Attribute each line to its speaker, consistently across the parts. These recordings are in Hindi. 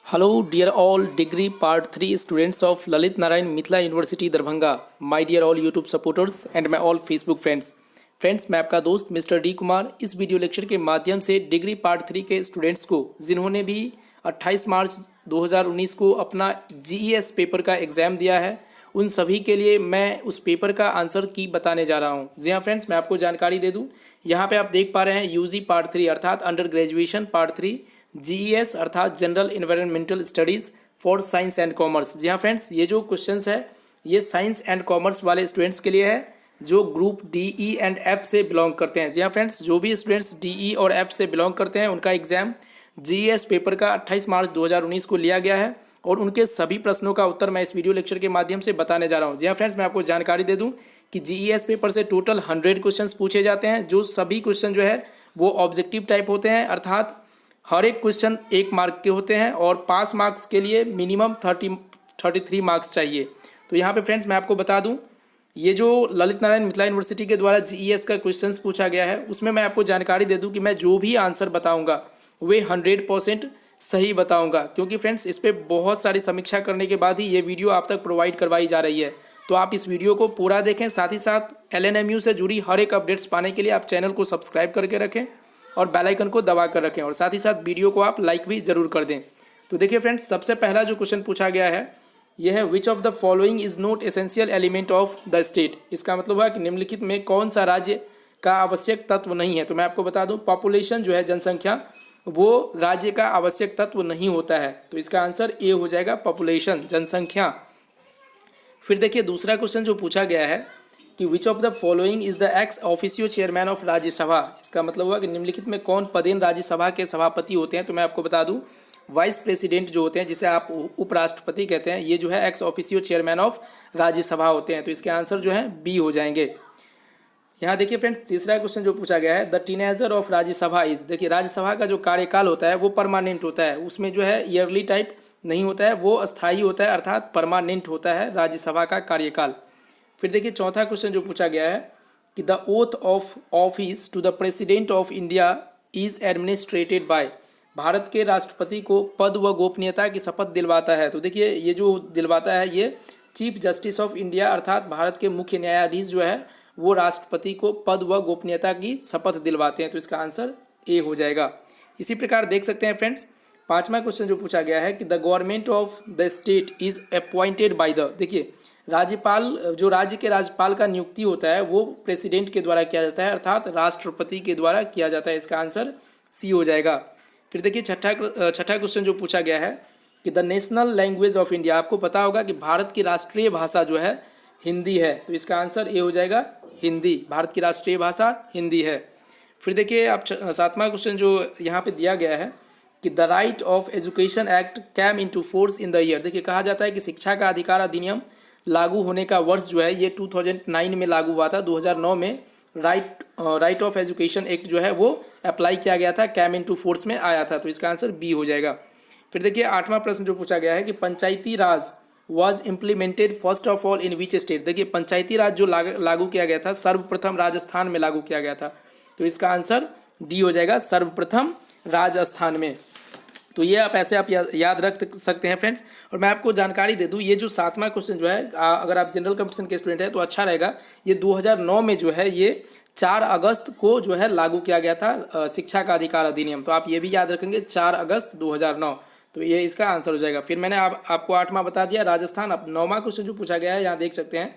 Speaker 1: Hello, dear all degree part 3 students of Lalit Narayan Mithila University Darbhanga, my dear all YouTube supporters and my all Facebook friends. Friends, मैं आपका दोस्त मिस्टर डी कुमार इस वीडियो लेक्चर के माध्यम से डिग्री पार्ट 3 के स्टूडेंट्स को जिन्होंने भी 28 मार्च 2019 को अपना जीईएस पेपर का एग्ज़ाम दिया है, उन सभी के लिए मैं उस पेपर का आंसर की बताने जा रहा हूं। जी हाँ फ्रेंड्स, मैं आपको जानकारी दे दूं। यहाँ पे आप देख पा रहे हैं यूजी पार्ट 3 अर्थात अंडर ग्रेजुएशन पार्ट 3 जीईएस अर्थात general environmental studies for science and commerce. जी हाँ फ्रेंड्स, ये जो क्वेश्चंस है ये साइंस एंड कॉमर्स वाले स्टूडेंट्स के लिए है जो group D E and F से बिलोंग करते हैं। जी हाँ फ्रेंड्स, जो भी स्टूडेंट्स डी ई और एफ से बिलोंग करते हैं उनका एग्जाम जीईएस पेपर का 28 मार्च 2019 को लिया गया है और उनके सभी प्रश्नों का उत्तर मैं इस वीडियो लेक्चर के माध्यम से बताने जा रहा हूँ। जी हाँ फ्रेंड्स, मैं आपको जानकारी दे दूँ कि जीईएस पेपर से टोटल 100 क्वेश्चन पूछे जाते हैं, जो सभी क्वेश्चन जो है वो ऑब्जेक्टिव टाइप होते हैं, अर्थात हर एक क्वेश्चन 1 मार्क के होते हैं और पास मार्क्स के लिए मिनिमम 33 मार्क्स चाहिए। तो यहाँ पे फ्रेंड्स मैं आपको बता दूँ, ये जो ललित नारायण मिथिला यूनिवर्सिटी के द्वारा जीईएस का क्वेश्चंस पूछा गया है उसमें मैं आपको जानकारी दे दूं कि मैं जो भी आंसर बताऊंगा वे 100% सही बताऊंगा, क्योंकि फ्रेंड्स इस पर बहुत सारी समीक्षा करने के बाद ही ये वीडियो आप तक प्रोवाइड करवाई जा रही है। तो आप इस वीडियो को पूरा देखें, साथ ही साथ एलएनएमयू से जुड़ी हर एक अपडेट्स पाने के लिए आप चैनल को सब्सक्राइब करके रखें और बेल आइकन को दबा कर रखें और साथ ही साथ वीडियो को आप लाइक भी ज़रूर कर दें। तो देखिए फ्रेंड्स, सबसे पहला जो क्वेश्चन पूछा गया है यह है which of the following is not essential element of the state. इसका मतलब है कि निम्नलिखित में कौन सा राज्य का आवश्यक तत्व नहीं है। तो मैं आपको बता दूं, पॉपुलेशन जो है जनसंख्या वो राज्य का आवश्यक तत्व नहीं होता है। तो इसका आंसर ए हो जाएगा, पॉपुलेशन जनसंख्या। फिर देखिए दूसरा क्वेश्चन जो पूछा गया है कि which of the following is the ex officio chairman of Rajya Sabha. इसका मतलब हुआ कि निम्नलिखित में कौन पदेन राज्यसभा के सभापति होते हैं। तो मैं आपको बता दूं, वाइस प्रेसिडेंट जो होते हैं जिसे आप उपराष्ट्रपति कहते हैं, ये जो है ex officio chairman of Rajya Sabha होते हैं। तो इसके आंसर जो है बी हो जाएंगे। यहाँ देखिए फ्रेंड्स, तीसरा क्वेश्चन जो पूछा गया है the teenager of Rajya Sabha is. देखिए राज्यसभा का जो कार्यकाल होता है वो परमानेंट होता है, उसमें जो है ईयरली टाइप नहीं होता है, वो अस्थायी होता है अर्थात परमानेंट होता है राज्यसभा का कार्यकाल। फिर देखिए चौथा क्वेश्चन जो पूछा गया है कि the oath of office to the president of India is administered by. Bharat के राष्ट्रपति को पद व गोपनीयता की शपथ दिलवाता है। तो देखिए ये जो दिलवाता है ये चीफ जस्टिस ऑफ इंडिया अर्थात भारत के मुख्य न्यायाधीश जो है वो राष्ट्रपति को पद व गोपनीयता की शपथ दिलवाते हैं। तो इसका आंसर ए हो जाएगा। इसी प्रकार देख सकते हैं फ्रेंड्स, पांचवा क्वेश्चन जो पूछा गया है कि the government of the state is appointed by the. देखिए राज्यपाल, जो राज्य के राज्यपाल का नियुक्ति होता है वो प्रेसिडेंट के द्वारा किया जाता है अर्थात राष्ट्रपति के द्वारा किया जाता है। इसका आंसर सी हो जाएगा। फिर देखिए छठा क्वेश्चन जो पूछा गया है कि the national language of India. आपको पता होगा कि भारत की राष्ट्रीय भाषा जो है हिंदी है। तो इसका आंसर ए हो जाएगा, हिंदी। भारत की राष्ट्रीय भाषा हिंदी है। फिर देखिए आप सातवां क्वेश्चन जो यहाँ पे दिया गया है कि the right of education act came into force in the year. देखिए कहा जाता है कि शिक्षा का अधिकार अधिनियम लागू होने का वर्ष जो है ये 2009 में लागू हुआ था। 2009 में राइट ऑफ एजुकेशन एक्ट जो है वो अप्लाई किया गया था, कैम इनटू फोर्स में आया था। तो इसका आंसर बी हो जाएगा। फिर देखिए आठवां प्रश्न जो पूछा गया है कि Panchayati Raj was implemented first of all in which state. देखिए पंचायती राज जो लागू किया गया था सर्वप्रथम राजस्थान में लागू किया गया था। तो इसका आंसर डी हो जाएगा, सर्वप्रथम राजस्थान में। तो ये आप ऐसे आप याद रख सकते हैं फ्रेंड्स। और मैं आपको जानकारी दे दूं, ये जो सातवां क्वेश्चन जो है अगर आप जनरल कंपटीशन के स्टूडेंट हैं तो अच्छा रहेगा। ये 2009 में जो है ये 4 अगस्त को जो है लागू किया गया था शिक्षा का अधिकार अधिनियम। तो आप ये भी याद रखेंगे 4 अगस्त 2009। तो ये इसका आंसर हो जाएगा। फिर मैंने आपको आठवां बता दिया राजस्थान। अब नौवां क्वेश्चन जो पूछा गया है यहाँ देख सकते हैं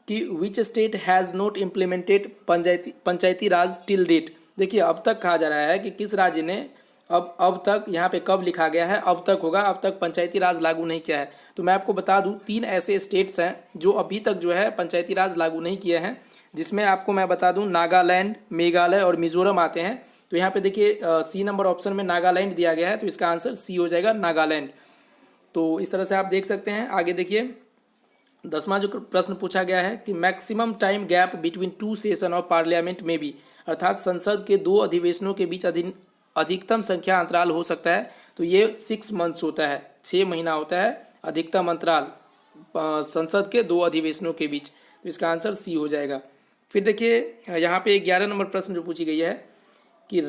Speaker 1: कि which state has not implemented panchayati Raj till date. देखिए अब तक कहा जा रहा है कि किस राज्य ने अब तक, यहाँ पे कब लिखा गया है अब तक होगा, अब तक पंचायती राज लागू नहीं किया है। तो मैं आपको बता दूं 3 ऐसे स्टेट्स हैं जो अभी तक जो है पंचायती राज लागू नहीं किए हैं, जिसमें आपको मैं बता दूं नागालैंड, मेघालय और मिजोरम आते हैं। तो यहाँ पे देखिए सी नंबर ऑप्शन में नागालैंड दिया गया है। तो इसका आंसर सी हो जाएगा, नागालैंड। तो इस तरह से आप देख सकते हैं। आगे देखिए 10वां जो प्रश्न पूछा गया है कि maximum time gap between 2 session of parliament में भी, अर्थात संसद के 2 अधिवेशनों के बीच अधिकतम संख्या अंतराल हो सकता है। तो ये 6 मंथ्स होता है, 6 महीना होता है अधिकतम अंतराल संसद के 2 अधिवेशनों के बीच। तो इसका आंसर सी हो जाएगा। फिर देखिए यहाँ पे 11 नंबर प्रश्न जो पूछी गई है कि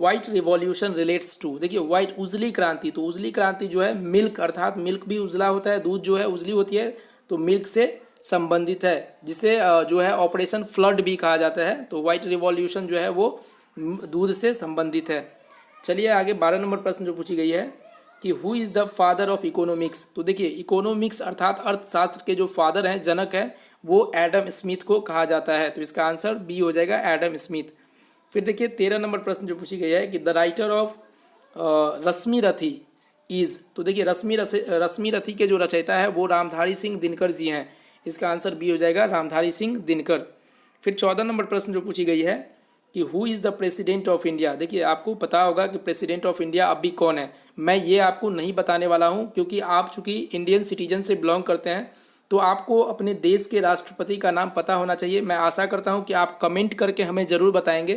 Speaker 1: वाइट रिवॉल्यूशन रिलेट्स टू, देखिए वाइट उजली क्रांति, तो उजली क्रांति जो है मिल्क, अर्थात मिल्क भी उजला होता है, दूध जो है उजली होती है, तो मिल्क से संबंधित है, जिसे जो है ऑपरेशन फ्लड भी कहा जाता है। तो वाइट रिवॉल्यूशन जो है वो दूध से संबंधित है। चलिए आगे 12 नंबर प्रश्न जो पूछी गई है कि who is the father of economics. तो देखिए इकोनॉमिक्स अर्थात अर्थशास्त्र के जो फादर हैं, जनक हैं, वो एडम स्मिथ को कहा जाता है। तो इसका आंसर बी हो जाएगा, एडम स्मिथ। फिर देखिए 13 नंबर प्रश्न जो पूछी गई है कि द राइटर ऑफ रश्मि रथी इज। तो देखिए रश्मि रथी के जो रचयिता है वो रामधारी सिंह दिनकर जी हैं। इसका आंसर बी हो जाएगा, रामधारी सिंह दिनकर। फिर 14 नंबर प्रश्न जो पूछी गई है कि who is the president of India. देखिए आपको पता होगा कि प्रेसिडेंट ऑफ इंडिया अभी कौन है। मैं ये आपको नहीं बताने वाला हूँ, क्योंकि आप चूंकि इंडियन सिटीजन से बिलोंग करते हैं तो आपको अपने देश के राष्ट्रपति का नाम पता होना चाहिए। मैं आशा करता हूँ कि आप कमेंट करके हमें ज़रूर बताएंगे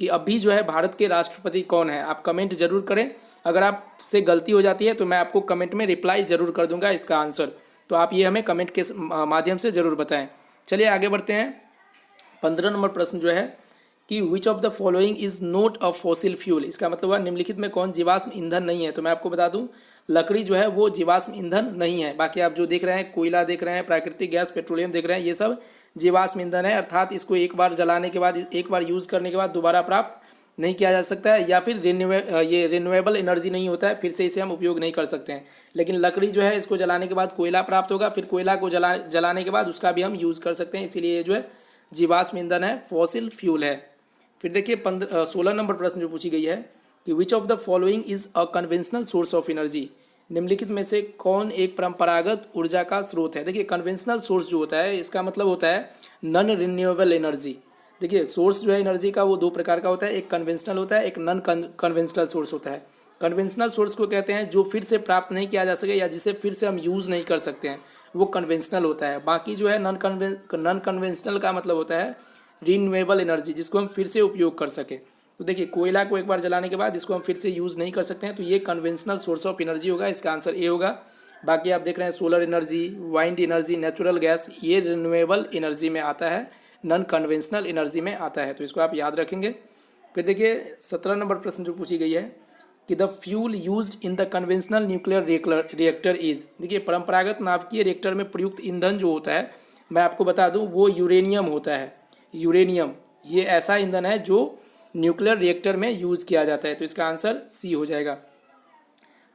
Speaker 1: कि अभी जो है भारत के राष्ट्रपति कौन है। आप कमेंट जरूर करें, अगर आपसे गलती हो जाती है तो मैं आपको कमेंट में रिप्लाई जरूर कर दूंगा इसका आंसर। तो आप ये हमें कमेंट के माध्यम से ज़रूर बताएं। चलिए आगे बढ़ते हैं। 15 नंबर प्रश्न जो है कि which of the following is not a fossil fuel. इसका मतलब है निम्नलिखित में कौन जीवाश्म ईंधन नहीं है। तो मैं आपको बता दूं लकड़ी जो है वो जीवाश्म ईंधन नहीं है। बाकी आप जो देख रहे हैं, कोयला देख रहे हैं, प्राकृतिक गैस, पेट्रोलियम देख रहे हैं, ये सब जीवाश्म ईंधन है, अर्थात इसको एक बार जलाने के बाद, एक बार यूज़ करने के बाद दोबारा प्राप्त नहीं किया जा सकता है, या फिर ये रिन्यूएबल एनर्जी नहीं होता है, फिर से इसे हम उपयोग नहीं कर सकते हैं। लेकिन लकड़ी जो है इसको जलाने के बाद कोयला प्राप्त होगा, फिर कोयला को जलाने के बाद उसका भी हम यूज़ कर सकते हैं, इसीलिए ये जो है जीवाश्म ईंधन है, फॉसिल फ्यूल है। फिर देखिए 16 नंबर प्रश्न जो पूछी गई है कि which of the following is a conventional source of energy. निम्नलिखित में से कौन एक परंपरागत ऊर्जा का स्रोत है। देखिए कन्वेंशनल सोर्स जो होता है इसका मतलब होता है नॉन रिन्यूएबल एनर्जी। देखिए सोर्स जो है एनर्जी का वो दो प्रकार का होता है, एक कन्वेंशनल होता है, एक नॉन कन्वेंशनल सोर्स होता है। कन्वेंशनल सोर्स को कहते हैं जो फिर से प्राप्त नहीं किया जा सके या जिसे फिर से हम यूज़ नहीं कर सकते हैं, वो कन्वेंशनल होता है। बाकी जो है नॉन कन्वेंशनल का मतलब होता है रिन्यूएबल एनर्जी, जिसको हम फिर से उपयोग कर सके। तो देखिए कोयला को एक बार जलाने के बाद इसको हम फिर से यूज़ नहीं कर सकते हैं, तो ये कन्वेंशनल सोर्स ऑफ एनर्जी होगा, इसका आंसर ए होगा। बाकी आप देख रहे हैं solar energy, wind energy, natural gas, ये रिन्यूएबल एनर्जी में आता है, नॉन कन्वेंशनल एनर्जी में आता है, तो इसको आप याद रखेंगे। फिर देखिए 17 नंबर प्रश्न जो पूछी गई है कि the fuel used in the conventional nuclear reactor is. देखिए परंपरागत नाभिकीय रिएक्टर में प्रयुक्त ईंधन जो होता है, मैं आपको बता दूं वो यूरेनियम होता है। यूरेनियम ये ऐसा ईंधन है जो न्यूक्लियर रिएक्टर में यूज़ किया जाता है, तो इसका आंसर सी हो जाएगा।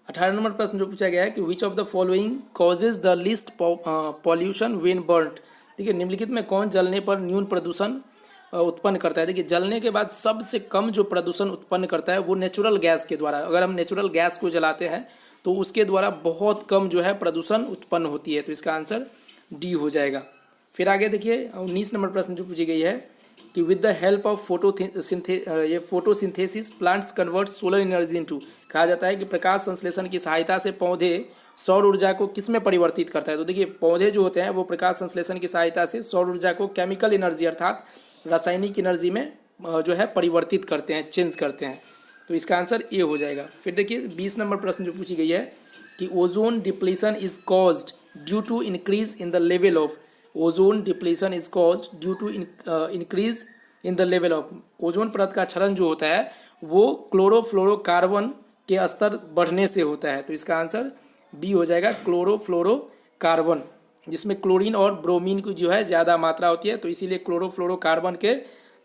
Speaker 1: 18 नंबर प्रश्न जो पूछा गया है कि which of the following causes the least pollution when burned. देखिए निम्नलिखित में कौन जलने पर न्यून प्रदूषण उत्पन्न करता है। देखिए जलने के बाद सबसे कम जो प्रदूषण उत्पन्न करता है वो नेचुरल गैस के द्वारा। अगर हम नेचुरल गैस को जलाते हैं तो उसके द्वारा बहुत कम जो है प्रदूषण उत्पन्न होती है, तो इसका आंसर डी हो जाएगा। फिर आगे देखिए 19 नंबर प्रश्न जो पूछी गई है कि with the help of photosynthesis plants convert solar energy into. कहा जाता है कि प्रकाश संश्लेषण की सहायता से पौधे सौर ऊर्जा को किस में परिवर्तित करता है। तो देखिए पौधे जो होते हैं वो प्रकाश संश्लेषण की सहायता से सौर ऊर्जा को केमिकल एनर्जी अर्थात रासायनिक एनर्जी में जो है परिवर्तित करते हैं, चेंज करते हैं, तो इसका आंसर ए हो जाएगा। फिर देखिए 20 नंबर प्रश्न जो पूछी गई है कि ozone depletion is caused due to increase in the level of. Ozone depletion is caused due to increase in the level of. Ozone परत का क्षरण जो होता है वो क्लोरोफ्लोरोकार्बन के स्तर बढ़ने से होता है, तो इसका आंसर बी हो जाएगा, क्लोरोफ्लोरोकार्बन, जिसमें क्लोरीन और ब्रोमीन की जो है ज़्यादा मात्रा होती है, तो इसीलिए क्लोरोफ्लोरोकार्बन के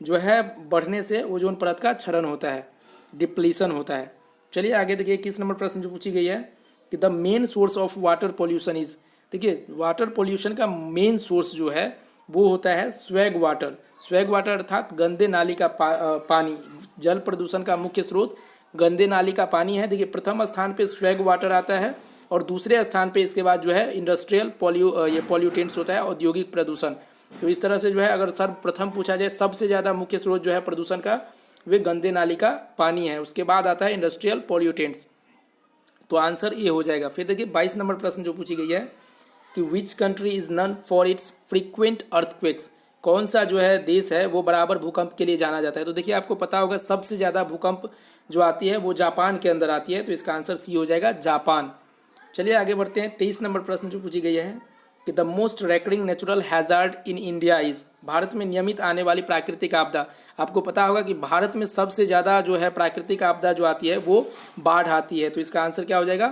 Speaker 1: जो है बढ़ने से ओजोन परत का क्षरण होता है, डिप्लीशन होता है। चलिए आगे देखिए 21 नंबर प्रश्न जो पूछी गई है कि the main source of water pollution is. देखिए वाटर पॉल्यूशन का मेन सोर्स जो है वो होता है स्वैग वाटर। स्वैग वाटर अर्थात गंदे नाली का पानी। जल प्रदूषण का मुख्य स्रोत गंदे नाली का पानी है। देखिए प्रथम स्थान पे स्वैग वाटर आता है और दूसरे स्थान पे इसके बाद जो है इंडस्ट्रियल पॉल्यूटेंट्स होता है, औद्योगिक प्रदूषण। तो इस तरह से जो है अगर सर्वप्रथम पूछा जाए सबसे ज़्यादा मुख्य स्रोत जो है प्रदूषण का वे गंदे नाली का पानी है, उसके बाद आता है इंडस्ट्रियल पॉल्यूटेंट्स, तो आंसर ये हो जाएगा। फिर देखिए 22 नंबर प्रश्न जो पूछी गई है कि which country is known for its frequent earthquakes. कौन सा जो है देश है वो बराबर भूकंप के लिए जाना जाता है। तो देखिए आपको पता होगा सबसे ज़्यादा भूकंप जो आती है वो जापान के अंदर आती है, तो इसका आंसर सी हो जाएगा, जापान। चलिए आगे बढ़ते हैं 23 नंबर प्रश्न जो पूछी गई है कि the most recurring natural hazard in India is, Bharat में नियमित आने वाली प्राकृतिक आपदा। आपको पता होगा कि भारत में सबसे ज़्यादा जो है प्राकृतिक आपदा जो आती है वो बाढ़ आती है। तो इसका आंसर क्या हो जाएगा?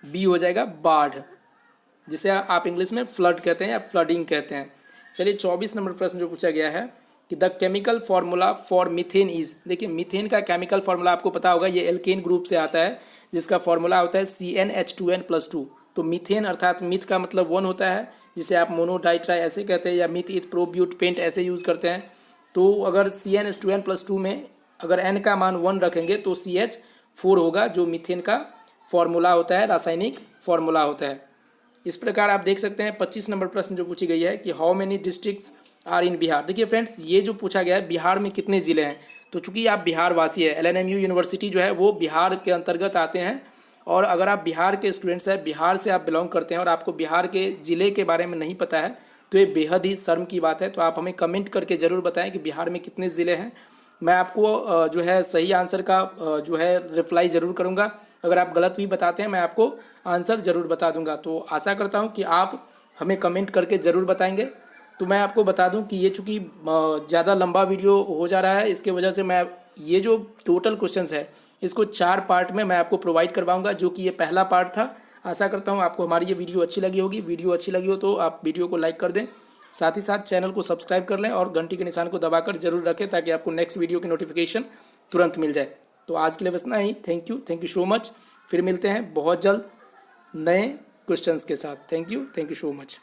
Speaker 1: बी हो जाएगा, बाढ़, जिसे आप इंग्लिश में फ्लड कहते हैं या फ्लडिंग कहते हैं। चलिए 24 नंबर प्रश्न जो पूछा गया है कि the chemical formula for methane is. देखिए मीथेन का केमिकल फार्मूला आपको पता होगा, ये एल्केन ग्रुप से आता है जिसका फार्मूला होता है CnH2n+2। तो मीथेन अर्थात मिथ का मतलब 1 होता है, जिसे आप मोनोडाइट्राई ऐसे कहते हैं या मिथ इथ प्रोब्यूट पेंट ऐसे यूज़ करते हैं। तो अगर CnH2n+2 में अगर n का मान 1 रखेंगे तो CH4 होगा, जो मीथेन का फॉर्मूला होता है, रासायनिक फॉर्मूला होता है। इस प्रकार आप देख सकते हैं 25 नंबर प्रश्न जो पूछी गई है कि how many districts are in Bihar. देखिए फ्रेंड्स, ये जो पूछा गया है बिहार में कितने ज़िले हैं। तो चूंकि आप बिहार वासी है, LNMU यूनिवर्सिटी जो है वो बिहार के अंतर्गत आते हैं, और अगर आप बिहार के स्टूडेंट्स हैं, बिहार से आप बिलोंग करते हैं और आपको बिहार के ज़िले के बारे में नहीं पता है, तो ये बेहद ही शर्म की बात है। तो आप हमें कमेंट करके ज़रूर बताएं कि बिहार में कितने ज़िले हैं। मैं आपको जो है सही आंसर का जो है रिप्लाई ज़रूर करूँगा। अगर आप गलत भी बताते हैं मैं आपको आंसर ज़रूर बता दूंगा। तो आशा करता हूं कि आप हमें कमेंट करके ज़रूर बताएंगे। तो मैं आपको बता दूं कि ये चूँकि ज़्यादा लंबा वीडियो हो जा रहा है, इसके वजह से मैं ये जो टोटल क्वेश्चंस है इसको 4 पार्ट में मैं आपको प्रोवाइड करवाऊंगा, जो कि ये पहला पार्ट था। आशा करता हूँ आपको हमारी ये वीडियो अच्छी लगी होगी। वीडियो अच्छी लगी हो तो आप वीडियो को लाइक कर दें, साथ ही साथ चैनल को सब्सक्राइब कर लें और घंटी के निशान को दबाकर जरूर रखें, ताकि आपको नेक्स्ट वीडियो की नोटिफिकेशन तुरंत मिल जाए। तो आज के लिए बस इतना ही। Thank you so much. फिर मिलते हैं बहुत जल्द नए क्वेश्चंस के साथ। Thank you so much.